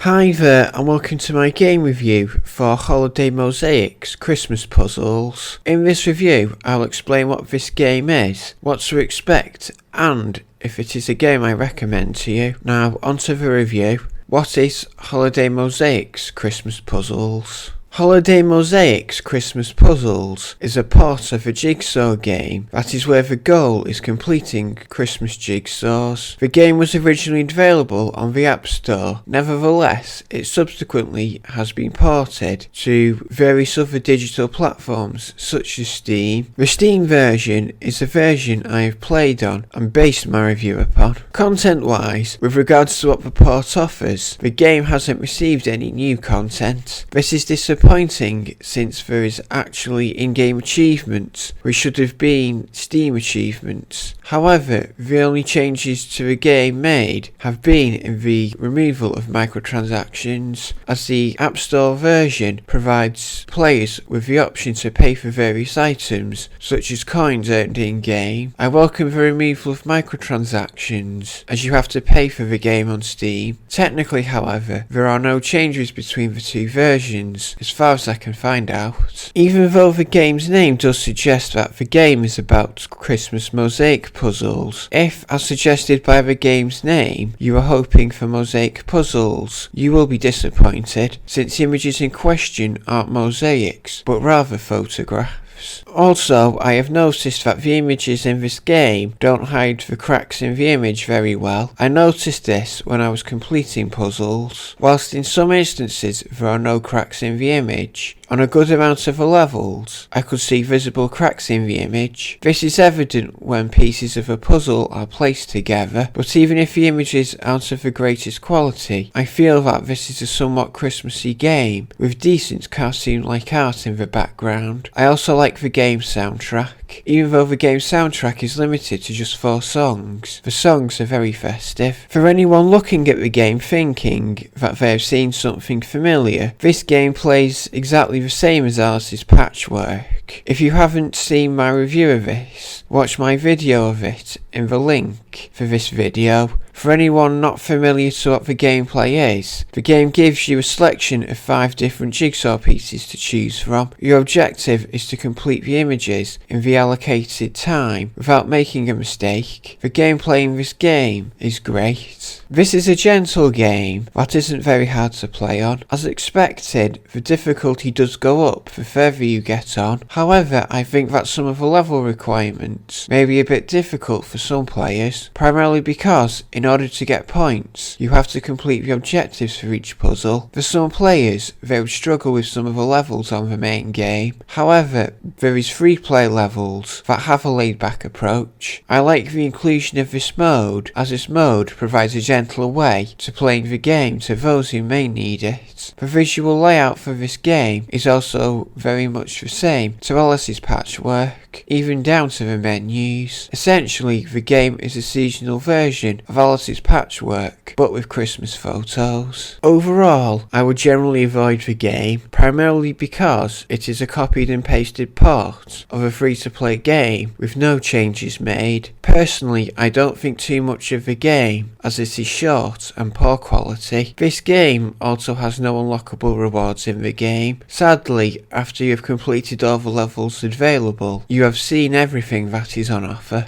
Hi there and welcome to my game review for Holiday Mosaics Christmas Puzzles. In this review I'll explain what this game is, what to expect and if it is a game I recommend to you. Now onto the review. What is Holiday Mosaics Christmas Puzzles? Holiday Mosaics Christmas Puzzles is a part of a jigsaw game that is where the goal is completing Christmas jigsaws. The game was originally available on the App Store, nevertheless it subsequently has been ported to various other digital platforms such as Steam. The Steam version is the version I have played on and based my review upon. Content wise, with regards to what the port offers, the game hasn't received any new content. This is disappointing since there is actually in-game achievements which should have been Steam achievements. However, the only changes to the game made have been in the removal of microtransactions, as the App Store version provides players with the option to pay for various items such as coins earned in-game. I welcome the removal of microtransactions as you have to pay for the game on Steam. Technically, however, there are no changes between the two versions as far as I can find out. Even though the game's name does suggest that the game is about Christmas mosaic puzzles, if, as suggested by the game's name, you are hoping for mosaic puzzles, you will be disappointed, since the images in question aren't mosaics, but rather photographs. Also, I have noticed that the images in this game don't hide the cracks in the image very well. I noticed this when I was completing puzzles. Whilst in some instances there are no cracks in the image, on a good amount of the levels, I could see visible cracks in the image. This is evident when pieces of a puzzle are placed together, but even if the images aren't of the greatest quality, I feel that this is a somewhat Christmassy game, with decent cartoon-like art in the background. I also like the game soundtrack. Even though the game soundtrack is limited to just 4 songs, the songs are very festive. For anyone looking at the game thinking that they have seen something familiar, this game plays exactly the same as ours' Patchwork. If you haven't seen my review of this, watch my video of it in the link for this video. For anyone not familiar to what the gameplay is, the game gives you a selection of 5 different jigsaw pieces to choose from. Your objective is to complete the images in the allocated time without making a mistake. The gameplay in this game is great. This is a gentle game that isn't very hard to play on. As expected, the difficulty does go up the further you get on. However, I think that some of the level requirements may be a bit difficult for some players, primarily because in order to get points, you have to complete the objectives for each puzzle. For some players, they would struggle with some of the levels on the main game. However, there is free play levels that have a laid back approach. I like the inclusion of this mode, as this mode provides a gentler way to playing the game to those who may need it. The visual layout for this game is also very much the same to Alice's Patchwork, even down to the menus. Essentially, the game is a seasonal version of Alice's Patchwork, but with Christmas photos. Overall, I would generally avoid the game, primarily because it is a copied and pasted part of a free-to-play game with no changes made. Personally, I don't think too much of the game, as it is short and poor quality. This game also has no unlockable rewards in the game. Sadly, after you have completed all the levels available, you have seen everything that is on offer.